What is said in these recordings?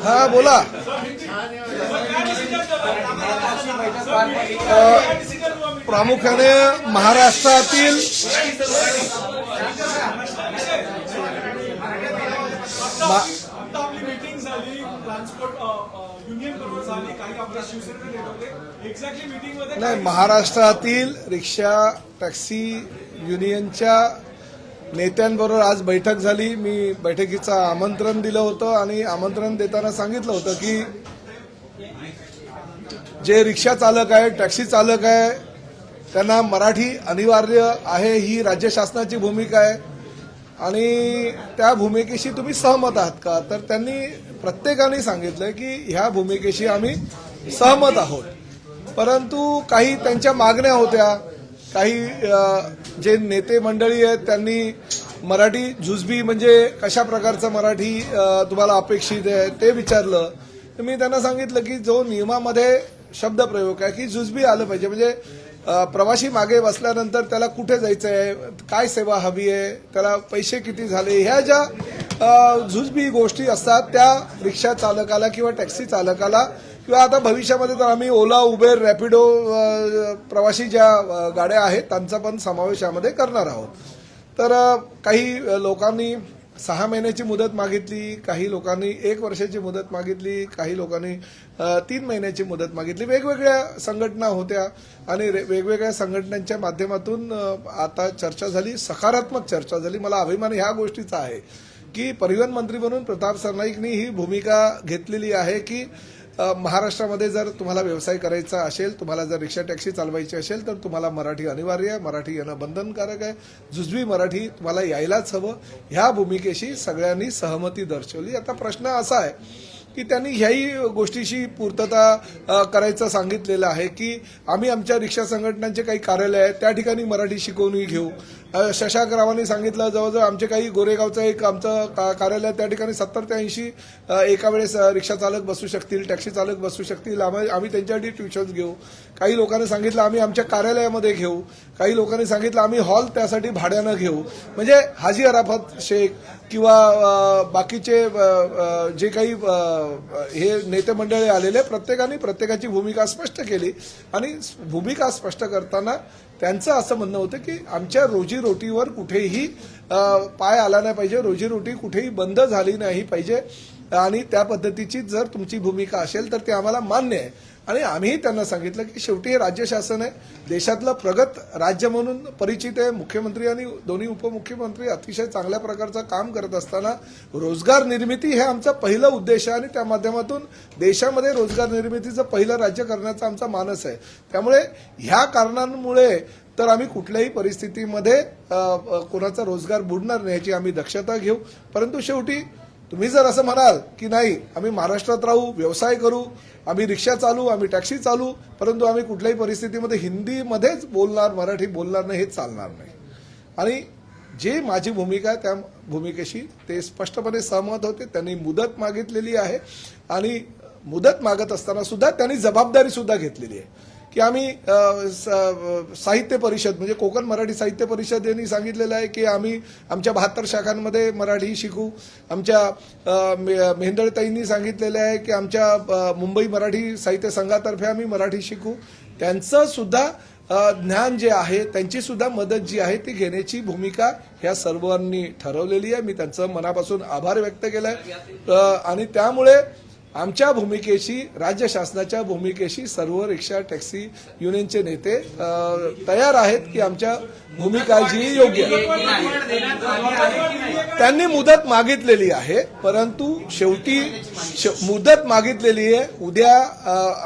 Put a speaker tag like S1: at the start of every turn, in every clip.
S1: हा बोला. प्रामुख्याने महाराष्ट्रातील नाही, महाराष्ट्रातील रिक्षा टॅक्सी युनियनच्या नेत्यांबरोबर आज बैठक झाली. मी बैठकीचं आमंत्रण दिलं होतं आणि आमंत्रण देताना सांगितलं होतं की जे रिक्षा चालक आहे, टॅक्सी चालक आहे, त्यांना मराठी अनिवार्य आहे, ही राज्य शासनाची भूमिका आहे आणि त्या भूमिकेशी तुम्ही सहमत आहात का? तर त्यांनी प्रत्येकाने सांगितलं की ह्या भूमिकेशी आम्ही सहमत आहोत, परंतु काही त्यांच्या मागण्या होत्या. काही जे नेते मंडळी आहेत त्यांनी मराठी जुजबी म्हणजे कशा प्रकारचं मराठी तुम्हाला अपेक्षित आहे ते विचारलं. तर मी त्यांना सांगितलं की जो नियमामध्ये शब्दप्रयोग आहे की जुजबी आलं पाहिजे, म्हणजे प्रवासी मागे बसल्यानंतर त्याला कुठे जायचं आहे, काय सेवा हवी आहे, त्याला पैसे किती झाले, ह्या ज्या जुजबी गोष्टी असतात त्या रिक्षा चालकाला किंवा टॅक्सी चालकाला किंवा आता भविष्यामध्ये तर आम्ही ओला, उबेर, रॅपिडो प्रवासी ज्या गाड्या आहेत त्यांचा पण समावेश यामध्ये करणार आहोत. तर काही लोकांनी 6 महिन्याची मुदत मागितली, काही लोकांनी 1 वर्षाची मुदत मागितली, काही लोकांनी 3 महिन्याची मुदत मागितली. वेगवेगळ्या संघटना होत्या आणि वेगवेगळ्या संघटनांच्या माध्यमातून आता चर्चा झाली, सकारात्मक चर्चा झाली. मला अभिमान ह्या गोष्टीचा आहे की परिवहन मंत्री म्हणून प्रताप सरनाईकनी ही भूमिका घेतलेली आहे की महाराष्ट्रामध्ये जर तुम्हाला व्यवसाय करायचा असेल, तुम्हाला जर रिक्षा टॅक्सी चालवायची असेल तर तुम्हाला मराठी अनिवार्य आहे, मराठी येणं बंधनकारक आहे, जुजबी मराठी तुम्हाला यायलाच हवं. ह्या भूमिकेशी सगळ्यांनी सहमती दर्शवली. आता प्रश्न असा आहे की त्यांनी ह्याही गोष्टीशी पूर्तता करायचं सांगितलेलं आहे की आम्ही आमच्या रिक्षा संघटनांचे काही कार्यालय आहेत त्या ठिकाणी मराठी शिकवणी घेऊ. शशांक रावांनी सांगितलं जवळजवळ आमचे काही गोरेगावचं एक आमचं कार्यालय त्या ठिकाणी 70 ते 80 एका वेळेस रिक्षा चालक बसू शकतील, टॅक्सी चालक बसू शकतील, आम्ही त्यांच्यासाठी ट्युशन्स घेऊ. काही लोकांनी सांगितलं आम्ही आमच्या कार्यालयामध्ये घेऊ, काही लोकांनी सांगितलं आम्ही हॉल त्यासाठी भाड्यानं घेऊ. म्हणजे हाजी अराफत शेख किंवा बाकीचे जे काही हे नेते मंडळी आलेले प्रत्येकाने प्रत्येकाची भूमिका स्पष्ट केली आणि भूमिका स्पष्ट करताना त्यांचं असं म्हणणं होतं की आमच्या रोजीरोटीवर कुठेही पाय आला नाही पाहिजे, रोजीरोटी कुठेही बंद झाली नाही पाहिजे आणि त्या पद्धतीची जर तुमची भूमिका असेल तर ते आम्हाला मान्य आहे. आणि आम्हीही त्यांना सांगितलं की शेवटी हे राज्य शासन आहे, देशातलं प्रगत राज्य म्हणून परिचित आहे. मुख्यमंत्री आणि दोन्ही उपमुख्यमंत्री अतिशय चांगल्या प्रकारचं काम करत असताना रोजगार निर्मिती हे आमचं पहिलं उद्देश आहे आणि त्या माध्यमातून देशामध्ये रोजगार निर्मितीचं पहिलं राज्य करण्याचा आमचा मानस आहे. त्यामुळे ह्या कारणांमुळे तर आम्ही कुठल्याही परिस्थितीमध्ये कोणाचा रोजगार बुडणार नाही याची आम्ही दक्षता घेऊ. परंतु शेवटी तुम्ही जर असं म्हणाल की नाही आम्ही महाराष्ट्रात राहू, व्यवसाय करू, आम्ही रिक्षा चालू, आम्ही टॅक्सी चालू, परंतु आम्ही कुठल्याही परिस्थितीमध्ये हिंदीमध्येच बोलणार, मराठी बोलणार नाही, हे चालणार नाही. आणि जे माझी भूमिका आहे त्या भूमिकेशी ते स्पष्टपणे सहमत होते. त्यांनी मुदत मागितलेली आहे आणि मुदत मागत असताना सुद्धा त्यांनी जबाबदारी सुद्धा घेतलेली आहे की आम्ही साहित्य परिषद म्हणजे कोकण मराठी साहित्य परिषद यांनी सांगितलेलं आहे की आम्ही आमच्या 72 शाखांमध्ये मराठी शिकू. आमच्या मेहंदळताईंनी सांगितलेलं आहे की आमच्या मुंबई मराठी साहित्य संघातर्फे आम्ही मराठी शिकू. त्यांचं सुद्धा ज्ञान जे आहे, त्यांची सुद्धा मदत जी आहे ती घेण्याची भूमिका ह्या सर्वांनी ठरवलेली आहे. मी त्यांचं मनापासून आभार व्यक्त केलाय आणि त्यामुळे आमच्या भूमिकेशी, राज्य शासनाच्या भूमिकेशी सर्व रिक्षा टॅक्सी युनियनचे नेते तयार आहेत की आमच्या भूमिका जी योग्य आहे. त्यांनी मुदत मागितलेली आहे, परंतु शेवटी मुदत मागितलेली आहे. उद्या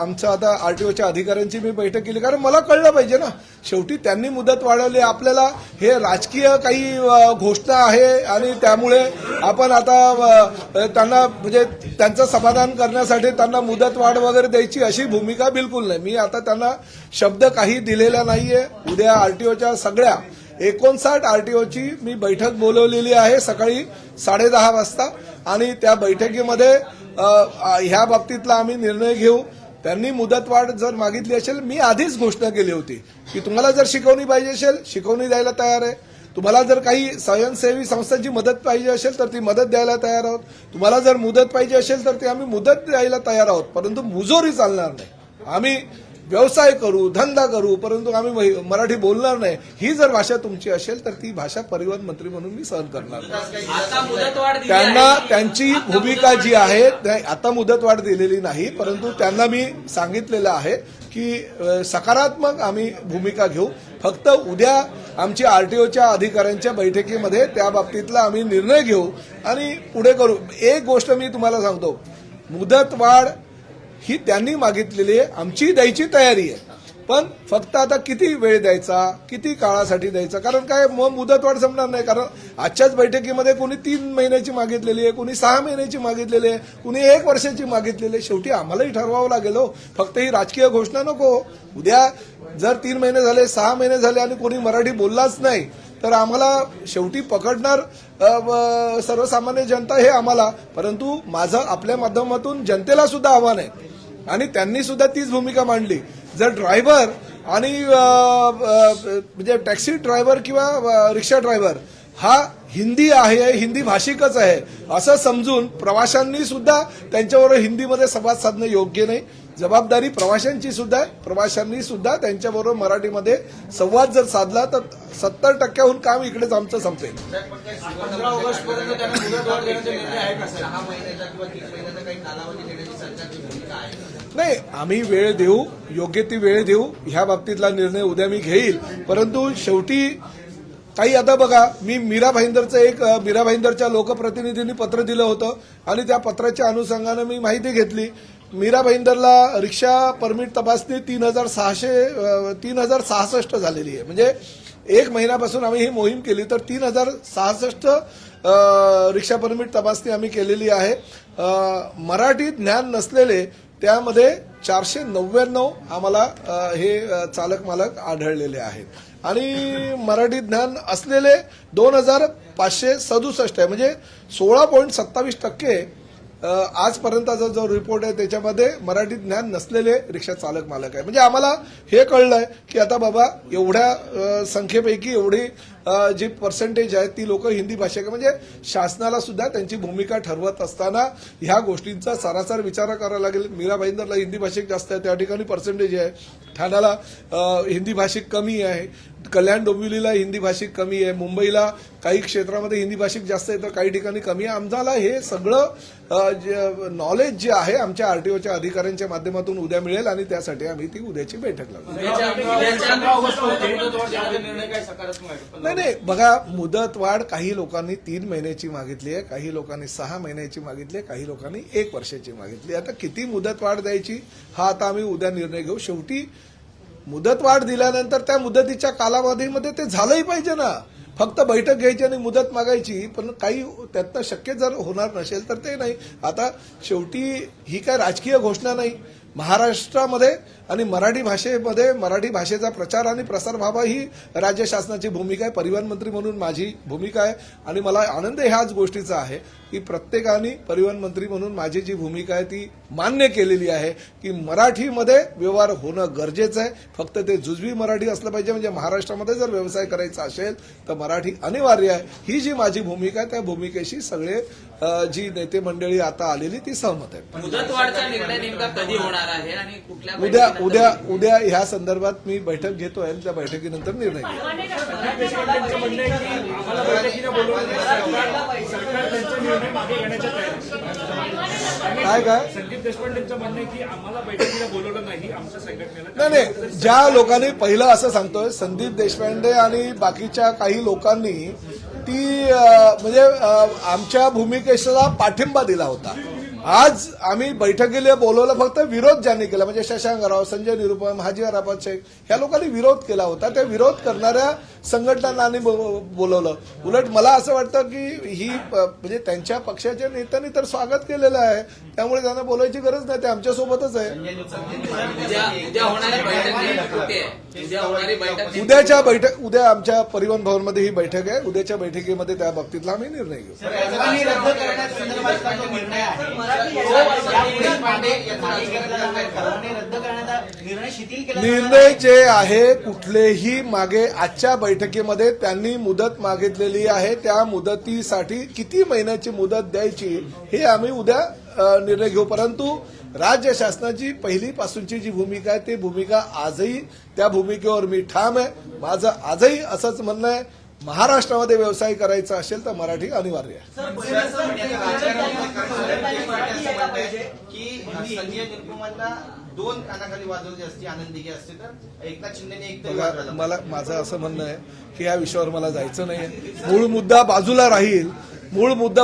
S1: आमचं आता आरटीओच्या अधिकाऱ्यांची मी बैठक केली, कारण मला कळलं पाहिजे ना, शेवटी त्यांनी मुदत वाढवली. आपल्याला हे राजकीय काही घोषणा आहे आणि त्यामुळे आपण आता त्यांना म्हणजे त्यांचं समाधान करण्यासाठी त्यांना मुदत वाढ वगैरे द्यायची अशी भूमिका बिलकुल नाही. मी आता त्यांना शब्द काही दिलेला नाहीये. उद्या आरटीओच्या सगळ्या 59 आरटीओची मी बैठक बोलवलेली आहे सकाळी 10:30 वाजता आणि त्या बैठकीमध्ये ह्या बाबतीतला आम्ही निर्णय घेऊ. त्यांनी मुदतवाढ जर मागितली असेल, मी आधीच घोषणा केली होती की तुम्हाला जर शिकवणी पाहिजे असेल शिकवणी द्यायला तयार आहे. तुम्हाला जर काही स्वयंसेवी संस्थांची मदत पाहिजे असेल तर ती मदत द्यायला तयार आहोत. तुम्हाला जर मुदत पाहिजे असेल तर ती आम्ही मुदत द्यायला तयार आहोत, परंतु मुजोरी चालणार नाही. आम्ही व्यवसाय करू, धंदा करू, परंतु आम्ही मराठी बोलणार नाही. ही जर भाषा तुमची असेल तर ती भाषा परिवहन मंत्री म्हणून मी सहन करणार नाही. त्यांना त्यांची भूमिका जी आहे, आता मुदतवाढ दिलेली नाही, परंतु त्यांना मी सांगितलेलं आहे की सकारात्मक आम्ही भूमिका घेऊ. फक्त उद्या आमची आरटीओच्या अधिकाऱ्यांच्या बैठकीमध्ये त्या बाबतीतला आम्ही निर्णय घेऊ आणि पुढे करू. एक गोष्ट मी तुम्हाला सांगतो, मुदतवाढ ही त्यांनी मागितलेली आहे, आमची द्यायची तयारी आहे, पण फक्त आता किती वेळ द्यायचा, किती काळासाठी द्यायचा. कारण काय, मग मुदतवाढ संपणार नाही. कारण आजच्याच बैठकीमध्ये कोणी 3 महिन्याची मागितलेली आहे, कोणी 6 महिन्याची मागितलेली आहे, कोणी 1 वर्षाची मागितलेली आहे. शेवटी आम्हालाही ठरवावं लागेल हो, फक्त ही राजकीय घोषणा नको. उद्या जर 3 महिने झाले, 6 महिने झाले आणि कोणी मराठी बोललाच नाही तर आम्हाला शेवटी पकडणार सर्वसामान्य जनता हे आम्हाला. परंतु माझं आपल्या माध्यमातून जनतेला सुद्धा आव्हान आहे आणि त्यांनी सुद्धा तीच भूमिका मांडली. जर ड्रायव्हर आणि म्हणजे टॅक्सी ड्रायव्हर किंवा रिक्षा ड्रायव्हर हा हिंदी आहे, हिंदी भाषिकच आहे असं समजून प्रवाशांनी सुद्धा त्यांच्याबरोबर हिंदीमध्ये संवाद साधणं योग्य नाही. जबाबदारी प्रवाशांची सुद्धा आहे. प्रवाशांनी सुद्धा त्यांच्याबरोबर मराठीमध्ये संवाद जर साधला तर 70% काम इकडेच आमचं संपेल.
S2: 15 ऑगस्ट पर्यंत त्यांना मुदतवाढ देण्याचा निर्णय आहे का? 6 महिन्याचा किंवा 3 महिन्याचा काही कालावधी देण्याची सरकारची भूमिका आहे?
S1: नाही, आम्ही वेळ देऊ, योग्य ती वेळ देऊ. ह्या बाबतीतला निर्णय उद्या मी घेईल. परंतु शेवटी काही आता बघा, मी मीरा भाईंदरच्या लोकप्रतिनिधींनी पत्र दिलं होतं आणि त्या पत्राच्या अनुषंगानं मी माहिती घेतली. मीरा भाईंदरला रिक्षा परमिट तपासणी 3066 झालेली आहे. म्हणजे 1 महिन्यापासून आम्ही ही मोहीम केली तर 3066 रिक्षा परमिट तपासणी आम्ही केलेली आहे. मराठी ज्ञान नसलेले त्यामध्ये 499 आम्हाला हे चालक मालक आढळलेले आहेत आणि मराठी ज्ञान असलेले 2567 आहे. म्हणजे 16.27% आजपर्यंतचा जो रिपोर्ट आहे त्याच्यामध्ये मराठी ज्ञान नसलेले रिक्षा चालक मालक आहे. म्हणजे आम्हाला हे कळलंय की आता बाबा एवढ्या संख्येपैकी एवढी जी पर्सेंटेज आहे ती लोक हिंदी भाषिक, म्हणजे शासनाला सुद्धा त्यांची भूमिका ठरवत असताना ह्या गोष्टींचा सारासार विचार करावा लागेल. मीरा भाईंदरला हिंदी भाषिक जास्त आहे, त्या ठिकाणी पर्सेंटेज आहे. ठाण्याला हिंदी भाषिक कमी आहे, कल्याण डोंबिवलीला हिंदी भाषिक कमी आहे, मुंबईला काही क्षेत्रामध्ये हिंदी भाषिक जास्त आहे तर काही ठिकाणी कमी आहे. आम्हाला हे सगळं नॉलेज जे आहे आमच्या आरटीओच्या अधिकाऱ्यांच्या माध्यमातून उद्या मिळेल आणि त्यासाठी आम्ही ती उद्याची बैठक लावू. नाही, बघा, मुदतवाढ काही लोकांनी 3 महिन्याची मागितली आहे, काही लोकांनी 6 महिन्याची मागितली आहे, काही लोकांनी 1 वर्षाची मागितली. आता किती मुदतवाढ द्यायची हा आता आम्ही उद्या निर्णय घेऊ. शेवटी मुदतवाढ दिल्यानंतर त्या मुदतीच्या कालावधीमध्ये ते झालंही पाहिजे ना. फक्त बैठक घ्यायची आणि मुदत मागायची, पण काही त्यातनं शक्य जर होणार नसेल तर ते नाही. आता शेवटी ही काय राजकीय घोषणा नाही. महाराष्ट्रामध्ये आणि मराठी भाषेमध्ये मराठी भाषेचा प्रचार आणि प्रसार व्हावा ही राज्य शासनाची भूमिका आहे. परिवहन मंत्री म्हणून माझी भूमिका आहे आणि मला आनंद ह्याच गोष्टीचा आहे की प्रत्येकाने परिवहन मंत्री म्हणून माझी जी भूमिका आहे ती मान्य केलेली आहे की मराठीमध्ये व्यवहार होणं गरजेचं आहे. फक्त ते जुजवी मराठी असलं पाहिजे. म्हणजे महाराष्ट्रामध्ये जर व्यवसाय करायचा असेल तर मराठी अनिवार्य आहे. ही जी माझी भूमिका आहे त्या भूमिकेशी सगळे जी नेते मंडळी आता आलेली ती सहमत आहे.
S3: मुदतवाढचा निर्णय नेमका कधी होणार आहे आणि कुठल्या
S1: उद्या ह्या संदर्भात मी बैठक घेतोय आणि त्या बैठकीनंतर निर्णय घेतो. काय
S4: संदीप देशपांडेंचं म्हणणं आहे की आम्हाला बैठकीला बोलवलं नाही आमच्या संघटनेला.
S1: नाही, ज्या लोकांनी पहिलं असं सांगतोय संदीप देशपांडे आणि बाकीच्या काही लोकांनी ती म्हणजे आमच्या भूमिकेला पाठिंबा दिला होता. आज आम्ही बैठकीला बोलवलं, फक्त विरोध ज्यांनी केला म्हणजे शशांक राव, संजय निरुपम, हाजी अराफत शेख ह्या लोकांनी विरोध केला होता. त्या विरोध करणाऱ्या संघटनांनी बोलवलं. उलट मला असं वाटतं की ही म्हणजे त्यांच्या पक्षाच्या नेत्यांनी तर स्वागत केलेलं आहे, त्यामुळे त्यांना बोलायची गरज नाही, ते आमच्यासोबतच आहे. उद्या आमच्या परिवहन भवनमध्ये ही बैठक आहे. उद्याच्या बैठकीमध्ये त्या बाबतीतला आम्ही निर्णय घेऊ.
S2: रद्द करण्याचा निर्णय शिथिल केला
S1: निर्णय जे आहे कुठलेही मागे आजच्या बैठकीमध्ये त्यांनी मुदत मागितलेली आहे. त्या मुदतीसाठी किती महिन्याची मुदत द्यायची हे आम्ही उद्या निर्णय घेऊ. परंतु राज्य शासनाची पहिलीपासूनची जी भूमिका आहे ती भूमिका आजही त्या भूमिकेवर मी ठाम आहे. माझं आजही असंच म्हणणं आहे, महाराष्ट्रामध्ये व्यवसाय करायचा असेल तर मराठी अनिवार्य आहे.
S2: की संजय निरुपमांना 2 कानाखाली वाजवली असती, आनंद दिघे असते तर एकनाथ शिंदेने एक तरी वाजवला.
S1: मला माझं असं म्हणणं आहे की या विषयावर मला जायचं नाही. मूळ मुद्दा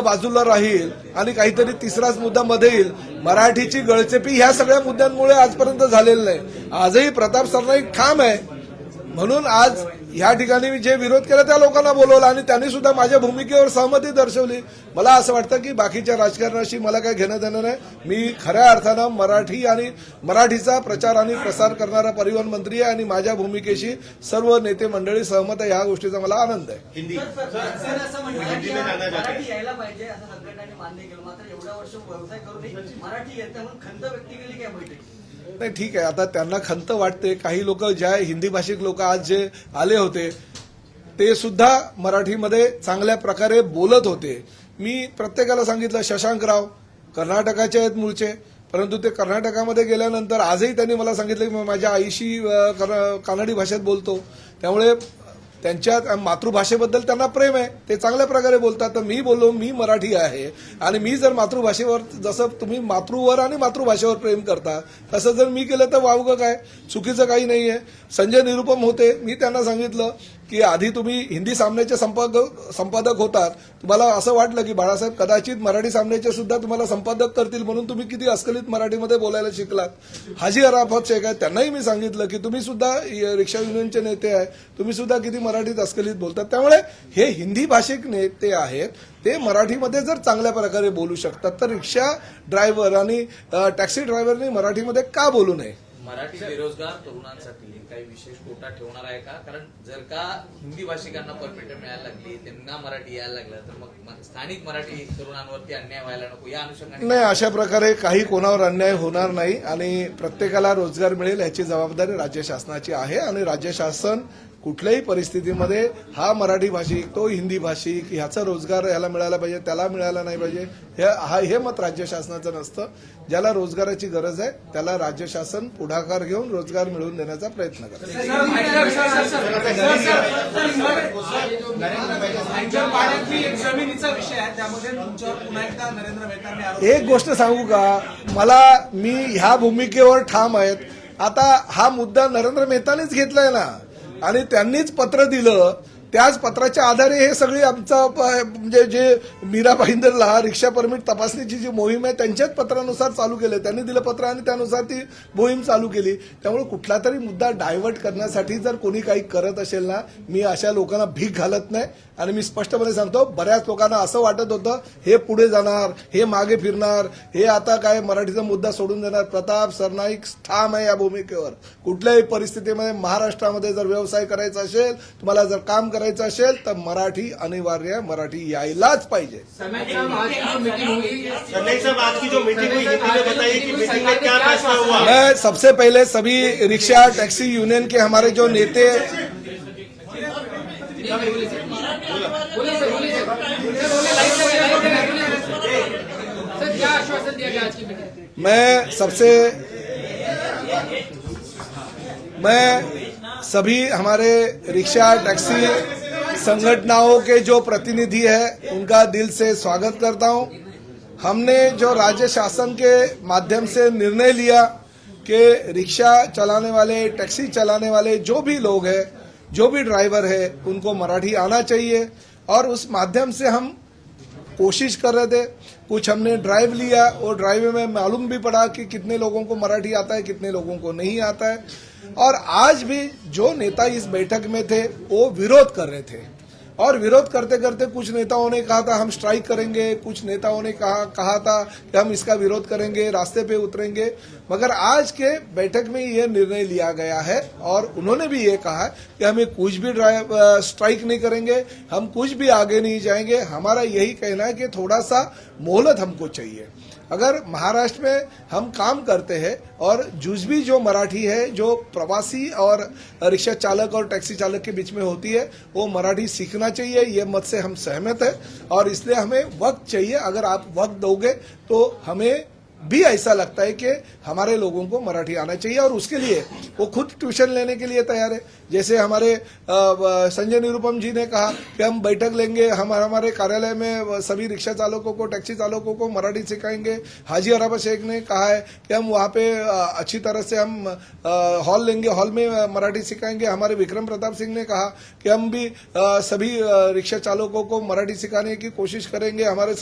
S1: बाजूला राहील आणि काहीतरी तिसराच मुद्दा मध्ये येईल. मराठीची गळचेपी ह्या सगळ्या मुद्द्यांमुळे आजपर्यंत झालेलं नाही. आजही प्रताप सरनाईक ठाम आहे. म्हणून आज या ठिकाणी मी जे विरोध केला त्या लोकांना बोलवलं आणि त्यांनी सुद्धा माझ्या भूमिकेवर सहमती दर्शवली. मला असं वाटतं की बाकीच्या राजकारणाशी मला काही घेणं देणं नाही. मी खऱ्या अर्थानं मराठी आणि मराठीचा प्रचार आणि प्रसार करणारा परिवहन मंत्री आहे आणि माझ्या भूमिकेशी सर्व नेते मंडळी सहमत आहे. ह्या गोष्टीचा मला आनंद आहे.
S5: मराठी यायला पाहिजे असं संघटनांनी मान्य केलं, मात्र एवढ्या वर्ष व्यवसाय करून मराठी येत म्हणून खंत व्यक्त केली काय बैठक?
S1: नाही ठीक आहे, आता त्यांना खंत वाटते. काही लोक ज्या हिंदी भाषिक लोक आज जे आले होते ते सुद्धा मराठीमध्ये चांगल्या प्रकारे बोलत होते. मी प्रत्येकाला सांगितलं, शशांकराव कर्नाटकाचे आहेत मूळचे, परंतु ते कर्नाटकामध्ये गेल्यानंतर आजही त्यांनी मला सांगितलं की मी माझ्या आईशी कानडी भाषेत बोलतो. त्यामुळे त्यांच्या मातृभाषेबद्दल त्यांना प्रेम आहे, ते चांगल्या प्रकारे बोलतात. तर मी बोललो मी मराठी आहे आणि मी जर मातृभाषेवर, जसं तुम्ही मातृवर आणि मातृभाषेवर प्रेम करता तसं जर मी केलं तर वावगं काय, चुकीचं काही नाहीये. संजय निरुपम होते, मी त्यांना सांगितलं की आधी तुम्ही हिंदी सामन्याचे संपादक होतात, तुम्हाला असं वाटलं की बाळासाहेब कदाचित मराठी सामन्याचे सुद्धा तुम्हाला संपादक करतील म्हणून तुम्ही किती अस्खलित मराठीमध्ये बोलायला शिकलात. हाजी अराफत शेख आहे, त्यांनाही मी सांगितलं की तुम्ही सुद्धा रिक्षा युनियनचे नेते आहे, तुम्ही सुद्धा किती मराठीत अस्खलित बोलतात. त्यामुळे हे हिंदी भाषिक नेते आहेत, ते मराठीमध्ये जर चांगल्या प्रकारे बोलू शकतात तर रिक्षा ड्रायव्हर आणि टॅक्सी ड्रायव्हरनी मराठीमध्ये का बोलू नये?
S3: मराठी बेरोजगार तरुणांसाठी काही विशेष कोटा ठेवणार आहे का? कारण जर का हिंदी भाषिकांना परमिट मिळायला लागली, त्यांना मराठी यायला लागलं तर मग स्थानिक मराठी तरुणांवरती अन्याय व्हायला नको या अनुषंगाने
S1: नाही, अशा प्रकारे काही कोणावर अन्याय होणार नाही आणि प्रत्येकाला रोजगार मिळेल याची जबाबदारी राज्य शासनाची आहे. आणि राज्य शासन कुठल्याही परिस्थितीमध्ये हा मराठी भाषिक, तो हिंदी भाषिक, ह्याचा रोजगार याला मिळाला पाहिजे, त्याला मिळाला नाही पाहिजे, हे मत राज्य शासनाचं नसतं. ज्याला रोजगाराची गरज आहे त्याला राज्य शासन पुढाकार घेऊन रोजगार मिळवून देण्याचा प्रयत्न करतं.
S6: जमिनीचा विषय आहे, त्यामध्ये तुमच्यावर पुन्हा एकदा नरेंद्र मेहतांनी आरोप
S1: एक गोष्ट सांगू का, मी ह्या भूमिकेवर ठाम आहेत. आता हा मुद्दा नरेंद्र मेहतानीच घेतलाय ना आणि त्यांनीच पत्र दिलं, त्याच पत्राच्या आधारे हे सगळी आमचा म्हणजे जे मीरा भाईंदरला रिक्षा परमिट तपासणीची जी मोहीम आहे त्यांच्याच पत्रानुसार चालू केलं. त्यांनी दिलं पत्र आणि त्यानुसार ती मोहीम चालू केली. त्यामुळे कुठला तरी मुद्दा डायव्हर्ट करण्यासाठी जर कोणी काही करत असेल ना, मी अशा लोकांना भीक घालत नाही. आणि मी स्पष्टपणे सांगतो, बऱ्याच लोकांना असं वाटत होतं हे पुढे जाणार, हे मागे फिरणार, हे आता काय मराठीचा मुद्दा सोडून देणार. प्रताप सरनाईक ठाम आहे या भूमिकेवर. कुठल्याही परिस्थितीमध्ये महाराष्ट्रामध्ये जर व्यवसाय करायचा असेल, तुम्हाला जर काम करायचं असेल तर मराठी अनिवार्य है, मराठी यायलाच पाहिजे.
S7: संजय साहब आज की जो मीटिंग हुई हिंदी में बताइए कि मीटिंग में क्या फैसला हुआ?
S1: मैं सबसे पहले सभी रिक्शा टैक्सी यूनियन के हमारे जो नेते, मैं सभी हमारे रिक्शा टैक्सी संगठनों के जो प्रतिनिधि हैं उनका दिल से स्वागत करता हूं. हमने जो राज्य शासन के माध्यम से निर्णय लिया कि रिक्शा चलाने वाले, टैक्सी चलाने वाले जो भी लोग हैं, जो भी ड्राइवर है, उनको मराठी आना चाहिए. और उस माध्यम से हम कोशिश कर रहे थे. कुछ हमने ड्राइव लिया और ड्राइव में मालूम भी पड़ा कि कितने लोगों को मराठी आता है, कितने लोगों को नहीं आता है. और आज भी जो नेता इस बैठक में थे वो विरोध कर रहे थे और विरोध करते करते कुछ नेताओं ने कहा था हम स्ट्राइक करेंगे, कुछ नेताओं ने कहा था कि हम इसका विरोध करेंगे, रास्ते पे उतरेंगे. मगर आज के बैठक में ये निर्णय लिया गया है और उन्होंने भी ये कहा कि हमें कुछ भी स्ट्राइक नहीं करेंगे, हम कुछ भी आगे नहीं जाएंगे. हमारा यही कहना है कि थोड़ा सा मोहलत हमको चाहिए. अगर महाराष्ट्र में हम काम करते हैं और जुजबी जो मराठी है, जो प्रवासी और रिक्शा चालक और टैक्सी चालक के बीच में होती है, वो मराठी सीखना चाहिए, ये मत से हम सहमत है। और इसलिए हमें वक्त चाहिए। अगर आप वक्त दोगे तो हमें भी ऐसा लगता है कि हमारे लोगों को मराठी आना चाहिए और उसके लिए वो खुद ट्यूशन लेने के लिए तैयार है। जैसे हमारे संजय निरुपम जी ने कहा कि हम बैठक लेंगे, हम हमारे कार्यालय में सभी रिक्शा चालकों को, टैक्सी चालकों को मराठी सिखाएंगे। हाजी अरब शेख ने कहा है कि हम वहाँ पे अच्छी तरह से हम हॉल लेंगे, हॉल में मराठी सिखाएंगे। हमारे विक्रम प्रताप सिंह ने कहा कि हम भी सभी रिक्शा चालकों को मराठी सिखाने की कोशिश करेंगे। हमारे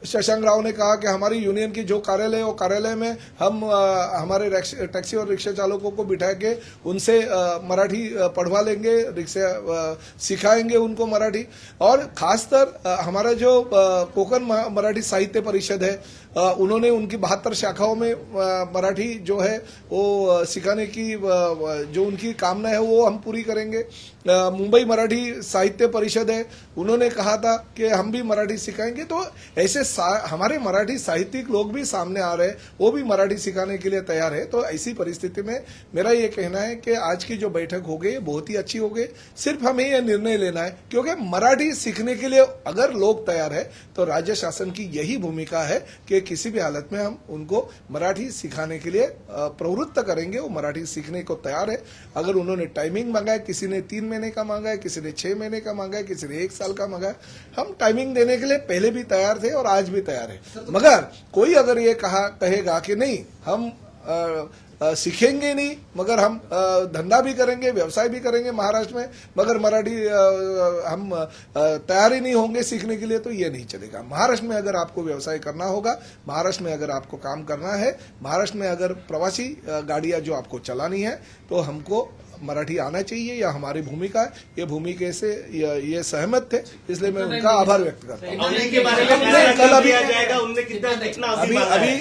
S1: शशांक राव ने कहा कि हमारी यूनियन की जो कार्यालय वो कार्यालय में हम हमारे टैक्सी और रिक्शा चालकों को बिठा के उनसे मराठी पढ़वा लेंगे, रिक्शा सिखाएंगे उनको मराठी। और खासकर हमारा जो कोकण मराठी साहित्य परिषद है, उन्होंने उनकी 72 शाखाओं में मराठी जो है वो सिखाने की जो उनकी कामना है वो हम पूरी करेंगे। मुंबई मराठी साहित्य परिषद है, उन्होंने कहा था कि हम भी मराठी सिखाएंगे। तो ऐसे हमारे मराठी साहित्यिक लोग भी सामने आ रहे हैं, वो भी मराठी सिखाने के लिए तैयार है। तो ऐसी परिस्थिति में मेरा ये कहना है कि आज की जो बैठक हो गई बहुत ही अच्छी हो गई। सिर्फ हमें यह निर्णय लेना है, क्योंकि मराठी सीखने के लिए अगर लोग तैयार है तो राज्य शासन की यही भूमिका है कि किसी भी हालत में हम उनको मराठी सिखाने के लिए प्रवृत्त करेंगे। वो मराठी सीखने को तैयार है। अगर उन्होंने टाइमिंग मांगा है, किसी ने 3 महीने का मांगा है, किसी ने 6 महीने का मांगा है, किसी ने 1 साल का मांगा है, हम टाइमिंग देने के लिए पहले भी तैयार थे और आज भी तैयार है। मगर कोई अगर ये कहेगा कि नहीं हम सीखेंगे नहीं, मगर हम धंधा भी करेंगे, व्यवसाय भी करेंगे महाराष्ट्र में, मगर मराठी हम तैयार ही नहीं होंगे सीखने के लिए, तो ये नहीं चलेगा। महाराष्ट्र में अगर आपको व्यवसाय करना होगा, महाराष्ट्र में अगर आपको काम करना है, महाराष्ट्र में अगर प्रवासी गाड़ियां जो आपको चलानी है, तो हमको मराठी आना चाहिए। या हमारी भूमिका है, ये भूमिका से ये सहमत थे, इसलिए मैं उनका आभार व्यक्त करता हूँ।
S7: उन्हीं के बारे में क्या
S1: कल अभी
S7: दिया जाएगा, उनमें कितना कितना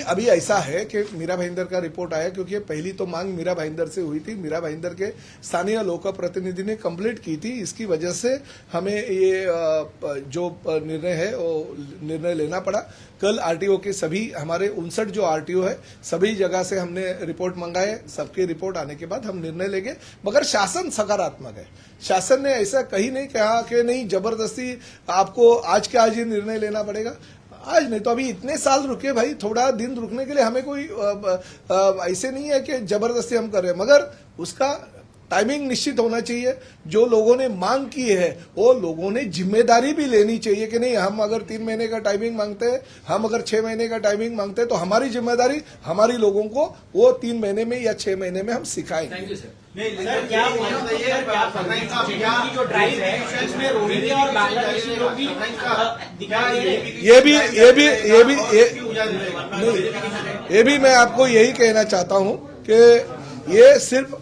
S1: अभी ऐसा है कि मीरा भाईंदर का रिपोर्ट आया, क्योंकि पहली तो मांग मीरा भाईंदर से हुई थी। मीरा भाईंदर के स्थानीय लोक प्रतिनिधि ने कंप्लीट की थी। इसकी वजह से हमें ये जो निर्णय है वो निर्णय लेना पड़ा। कल आरटीओ के सभी हमारे 59 जो आरटीओ है, सभी जगह से हमने रिपोर्ट मंगाए। सबकी रिपोर्ट आने के बाद हम निर्णय लेंगे। मगर शासन सकारात्मक है। शासन ने ऐसा कहीं नहीं कहा कि नहीं जबरदस्ती आपको आज के आज ही निर्णय लेना पड़ेगा। आज नहीं तो अभी इतने साल रुके भाई, थोड़ा दिन रुकने के लिए हमें कोई ऐसे नहीं है कि जबरदस्ती हम कर रहे हैं, मगर उसका टाइमिंग निश्चित होना चाहिए। जो लोगों ने मांग की है वो लोगों ने जिम्मेदारी भी लेनी चाहिए कि नहीं, हम अगर 3 महीने का टाइमिंग मांगते हैं, हम अगर 6 महीने का टाइमिंग मांगते हैं, तो हमारी जिम्मेदारी हमारी लोगों को वो 3 महीने में या 6 महीने में हम सिखाएंगे।
S6: Thank you sir.
S2: सर, क्या
S6: जो ड्राइव है उसमें रोहिंग्या और बांग्लादेशी लोग भी
S1: ये भी मैं आपको यही कहना चाहता हूं कि ये सिर्फ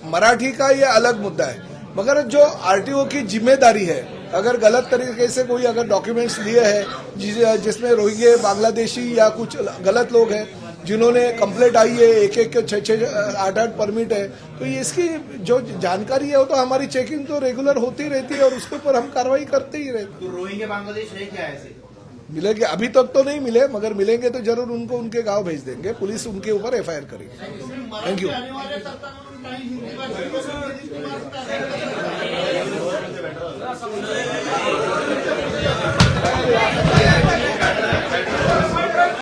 S1: मराठी का ये अलग मुद्दा है, मगर जो आरटीओ की जिम्मेदारी है, अगर गलत तरीके से कोई अगर डॉक्यूमेंट्स लिए हैं जिसमें रोहिंग्या बांग्लादेशी या कुछ गलत लोग हैं जिन्होंने कंप्लेंट आई है, 1-1 के 6-6 8-8 परमिट है, तो इसकी जो जानकारी है वो तो हमारी चेकिंग तो रेगुलर होती रहती है और उसके ऊपर हम कार्रवाई करते ही रहते हैं।
S2: तो रोहिंग्या बांग्लादेश है क्या ऐसे?
S1: मिलेंगे, अभी तक तो नहीं मिले, मगर मिलेंगे तो जरूर उनको उनके गांव भेज देंगे। पुलिस उनके ऊपर एफआईआर करेगी। Thank you.